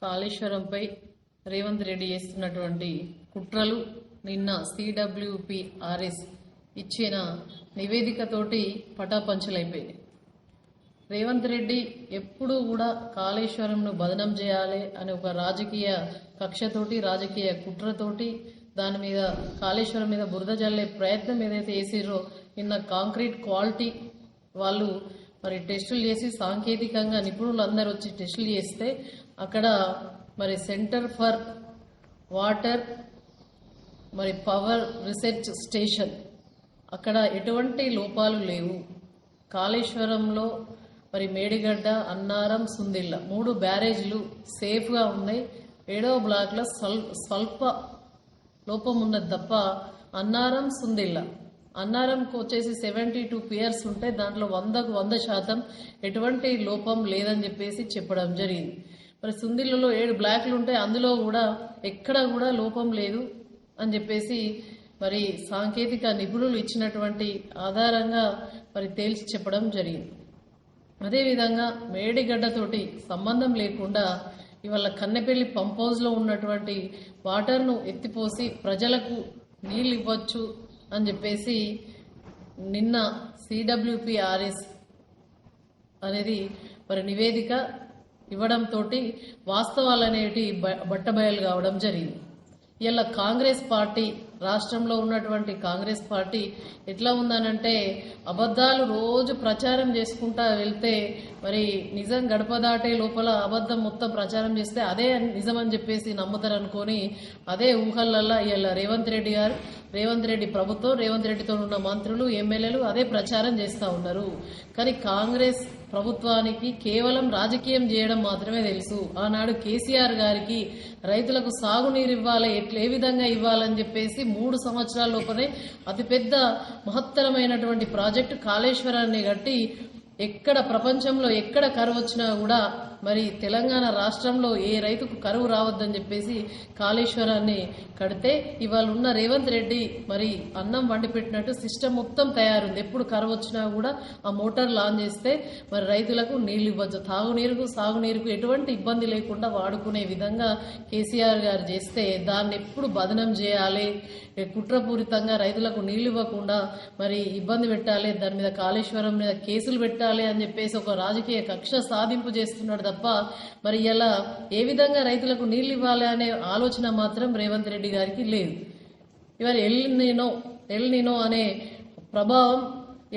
కాళేశ్వరంపై రేవంత్ రెడ్డి చేస్తున్నటువంటి కుట్రలు నిన్న సిడబ్ల్యూపిఆర్ఎస్ ఇచ్చిన నివేదికతోటి పటాపంచలైపోయింది. రేవంత్ రెడ్డి ఎప్పుడూ కూడా కాళేశ్వరంను బదనం చేయాలి అనే ఒక రాజకీయ కక్షతోటి, రాజకీయ కుట్రతోటి దాని మీద కాళేశ్వరం మీద బురద జల్లే ప్రయత్నం ఏదైతే చేసిరో నిన్న కాంక్రీట్ క్వాలిటీ వాళ్ళు మరి టెస్టులు చేసి సాంకేతికంగా నిపుణులు అందరూ వచ్చి టెస్టులు చేస్తే అక్కడ మరి సెంటర్ ఫర్ వాటర్ మరి పవర్ రీసెర్చ్ స్టేషన్ అక్కడ ఎటువంటి లోపాలు లేవు. కాళేశ్వరంలో మరి మేడిగడ్డ, అన్నారం, సుందిళ్ళ 3 బ్యారేజ్లు సేఫ్గా ఉన్నాయి. 7వ బ్లాక్లో స్వల్ప లోపం ఉన్నది తప్ప అన్నారం, సుందిళ్ళ అన్నారంకు వచ్చేసి 72 పియర్స్ ఉంటే దాంట్లో 100కు 100% ఎటువంటి లోపం లేదని చెప్పేసి చెప్పడం జరిగింది. మరి సుందిళ్ళలో 7 బ్లాక్లు ఉంటాయి, అందులో కూడా ఎక్కడ కూడా లోపం లేదు అని చెప్పేసి మరి సాంకేతిక నిపుణులు ఇచ్చినటువంటి ఆధారంగా మరి తేల్చి చెప్పడం జరిగింది. అదేవిధంగా మేడిగడ్డతోటి సంబంధం లేకుండా ఇవాళ కన్నెపల్లి పంప్ హౌస్లో ఉన్నటువంటి వాటర్ను ఎత్తిపోసి ప్రజలకు నీళ్ళు ఇవ్వచ్చు అని చెప్పేసి నిన్న సిడబ్ల్యూపిఆర్ఎస్ అనేది మరి నివేదిక ఇవ్వడంతో వాస్తవాలు అనేటి బట్టబయలు కావడం జరిగింది. ఇలా కాంగ్రెస్ పార్టీ రాష్ట్రంలో ఉన్నటువంటి కాంగ్రెస్ పార్టీ ఎట్లా ఉందనంటే అబద్ధాలు రోజు ప్రచారం చేసుకుంటా వెళ్తే మరి నిజం గడప దాటే లోపల అబద్ధం మొత్తం ప్రచారం చేస్తే అదే నిజమని చెప్పేసి నమ్ముతారు అనుకొని అదే ఊహలల్లా ఇలా రేవంత్ రెడ్డి గారు, రేవంత్ రెడ్డి ప్రభుత్వం, రేవంత్ రెడ్డితో ఉన్న మంత్రులు, ఎమ్మెల్యేలు అదే ప్రచారం చేస్తూ ఉన్నారు. కానీ కాంగ్రెస్ ప్రభుత్వానికి కేవలం రాజకీయం చేయడం మాత్రమే తెలుసు. ఆనాడు కేసీఆర్ గారికి రైతులకు సాగునీరు ఇవ్వాలి, ఏ విధంగా ఇవ్వాలని చెప్పేసి 3 సంవత్సరాల లోపలే అతిపెద్ద మహత్తరమైనటువంటి ప్రాజెక్టు కాళేశ్వరాన్ని కట్టి ఎక్కడ ప్రపంచంలో ఎక్కడ కరువు వచ్చినా కూడా మరి తెలంగాణ రాష్ట్రంలో ఏ రైతుకు కరువు రావద్దని చెప్పేసి కాళేశ్వరాన్ని కడితే ఇవాళ ఉన్న రేవంత్ రెడ్డి మరి అన్నం వండి పెట్టినట్టు సిస్టమ్ మొత్తం తయారుంది. ఎప్పుడు కరువు వచ్చినా కూడా ఆ మోటార్ లాంచ్ చేస్తే మరి రైతులకు నీళ్లు ఇవ్వచ్చు, తాగునీరుకు సాగునీరుకు ఎటువంటి ఇబ్బంది లేకుండా వాడుకునే విధంగా కేసీఆర్ గారు చేస్తే దాన్ని ఎప్పుడు బదనం చేయాలి, కుట్రపూరితంగా రైతులకు నీళ్లు ఇవ్వకుండా మరి ఇబ్బంది పెట్టాలి, దాని మీద కాళేశ్వరం మీద కేసులు పెట్టాలి అని చెప్పేసి ఒక రాజకీయ కక్ష సాధింపు చేస్తున్నాడు తప్ప మరి ఇలా ఏ విధంగా రైతులకు నీళ్లు ఇవ్వాలి అనే ఆలోచన మాత్రం రేవంత్ రెడ్డి గారికి లేదు. ఇవాళ ఎల్ నినో అనే ప్రభావం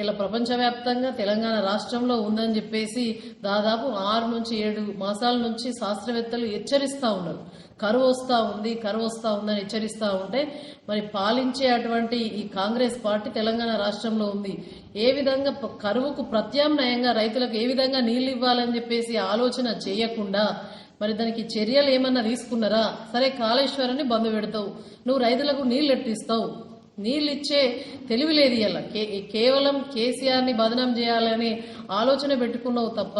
ఇలా ప్రపంచవ్యాప్తంగా తెలంగాణ రాష్ట్రంలో ఉందని చెప్పేసి దాదాపు 6 నుంచి 7 మాసాల నుంచి శాస్త్రవేత్తలు హెచ్చరిస్తూ ఉన్నారు. కరువు వస్తూ ఉందని హెచ్చరిస్తూ ఉంటే మరి పాలించే అటువంటి ఈ కాంగ్రెస్ పార్టీ తెలంగాణ రాష్ట్రంలో ఉంది. ఏ విధంగా కరువుకు ప్రత్యామ్నాయంగా రైతులకు ఏ విధంగా నీళ్లు ఇవ్వాలని చెప్పేసి ఆలోచన చేయకుండా మరి దానికి చర్యలు ఏమన్నా తీసుకున్నారా? సరే, కాళేశ్వరాన్ని బంద్ పెడతావు, నువ్వు రైతులకు నీళ్లు ఎట్టిస్తావు, నీళ్ళు ఇచ్చే తెలివి లేదు. ఇలా కేవలం కేసీఆర్ని బదనం చేయాలని ఆలోచన పెట్టుకున్నావు తప్ప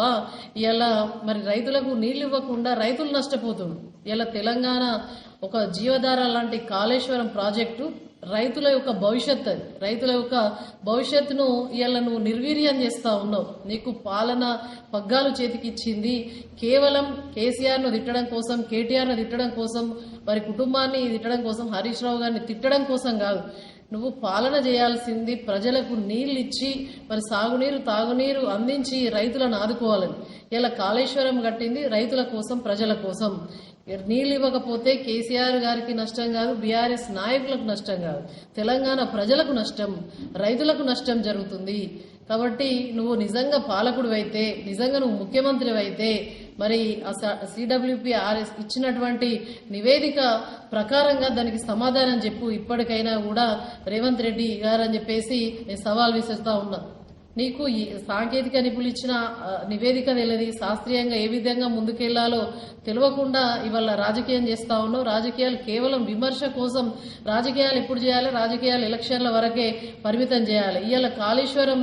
ఇలా మరి రైతులకు నీళ్ళు ఇవ్వకుండా రైతులు నష్టపోతున్నారు. ఇలా తెలంగాణ ఒక జీవధార లాంటి కాళేశ్వరం ప్రాజెక్టు రైతుల యొక్క భవిష్యత్, అది రైతుల యొక్క భవిష్యత్తును ఇలా నువ్వు నిర్వీర్యం చేస్తూ ఉన్నావు. నీకు పాలన పగ్గాలు చేతికిచ్చింది కేవలం కేసీఆర్ను తిట్టడం కోసం, కేటీఆర్ను తిట్టడం కోసం, వారి కుటుంబాన్ని తిట్టడం కోసం, హరీష్ రావు గారిని తిట్టడం కోసం కాదు. నువ్వు పాలన చేయాల్సింది ప్రజలకు నీళ్ళు ఇచ్చి మరి సాగునీరు, తాగునీరు అందించి రైతులను ఆదుకోవాలని. ఇలా కాళేశ్వరం కట్టింది రైతుల కోసం, ప్రజల కోసం. నీళ్ళు ఇవ్వకపోతే కేసీఆర్ గారికి నష్టం కాదు, బీఆర్ఎస్ నాయకులకు నష్టం కాదు, తెలంగాణ ప్రజలకు నష్టం, రైతులకు నష్టం జరుగుతుంది. కాబట్టి నువ్వు నిజంగా పాలకుడు అయితే, నిజంగా నువ్వు ముఖ్యమంత్రి అయితే మరి సిడబ్ల్యూపిఆర్ఎస్ ఇచ్చినటువంటి నివేదిక ప్రకారంగా దానికి సమాధానం చెప్పు. ఇప్పటికైనా కూడా రేవంత్ రెడ్డి గారు అని చెప్పేసి నేను సవాల్ విసురుతా ఉన్నా. నీకు ఈ సాంకేతిక నిపుణులు ఇచ్చిన నివేదిక తెలియదు, శాస్త్రీయంగా ఏ విధంగా ముందుకెళ్లాలో తెలియకుండా ఇవాళ రాజకీయం చేస్తా ఉన్నావు. రాజకీయాలు కేవలం విమర్శ కోసం, రాజకీయాలు ఎప్పుడు చేయాలి, రాజకీయాలు ఎలక్షన్ల వరకే పరిమితం చేయాలి. ఇవాళ కాళేశ్వరం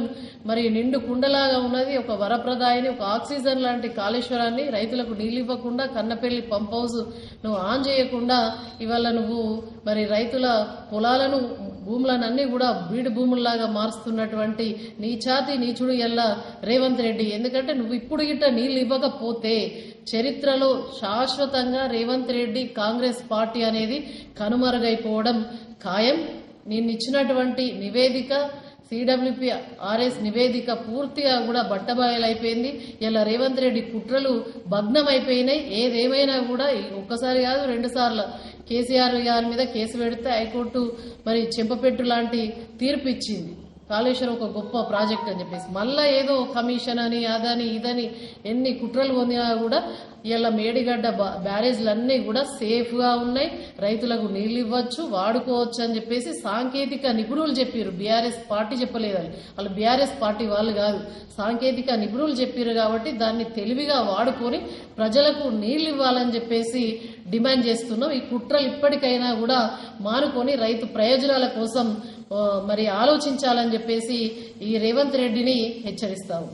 మరి నిండు కుండలాగా ఉన్నది, ఒక వరప్రదాయిని, ఒక ఆక్సిజన్ లాంటి కాళేశ్వరాన్ని రైతులకు నీళ్ళు ఇవ్వకుండా, కన్నపల్లి పంప్ హౌస్ నువ్వు ఆన్ చేయకుండా ఇవాళ నువ్వు మరి రైతుల పొలాలను భూములనన్నీ కూడా బీడు భూముల్లాగా మారుస్తున్నటువంటి నీచాతి నీచుడు ఎల్లా రేవంత్ రెడ్డి. ఎందుకంటే నువ్వు ఇప్పుడు గిట్ట నీళ్లు ఇవ్వకపోతే చరిత్రలో శాశ్వతంగా రేవంత్ రెడ్డి కాంగ్రెస్ పార్టీ అనేది కనుమరుగైపోవడం ఖాయం. నిన్నిచ్చినటువంటి నివేదిక CWP-RS నివేదిక పూర్తిగా కూడా బట్టబయలైపోయింది. ఇలా రేవంత్ రెడ్డి కుట్రలు భగ్నమైపోయినాయి. ఏదేమైనా కూడా ఒక్కసారి కాదు 2 సార్లు కేసీఆర్ గారి మీద కేసు పెడితే హైకోర్టు మరి చెంపపెట్టు లాంటి తీర్పు ఇచ్చింది. కాళేశ్వరం ఒక గొప్ప ప్రాజెక్ట్ అని చెప్పేసి మళ్ళా ఏదో కమిషన్ అని అదని ఇదని ఎన్ని కుట్రలు పొందినా కూడా ఇలా మేడిగడ్డ బ్యారేజ్లన్నీ కూడా సేఫ్గా ఉన్నాయి, రైతులకు నీళ్ళు ఇవ్వచ్చు, వాడుకోవచ్చు అని చెప్పేసి సాంకేతిక నిపుణులు చెప్పారు. బీఆర్ఎస్ పార్టీ చెప్పలేదని, వాళ్ళు బీఆర్ఎస్ పార్టీ వాళ్ళు కాదు, సాంకేతిక నిపుణులు చెప్పారు. కాబట్టి దాన్ని తెలివిగా వాడుకొని ప్రజలకు నీళ్ళు ఇవ్వాలని చెప్పేసి డిమాండ్ చేస్తున్నాం. ఈ కుట్రలు ఇప్పటికైనా కూడా మానుకొని రైతు ప్రయోజనాల కోసం మరి ఆలోచించాలని చెప్పేసి ఈ రేవంత్ రెడ్డిని హెచ్చరిస్తాము.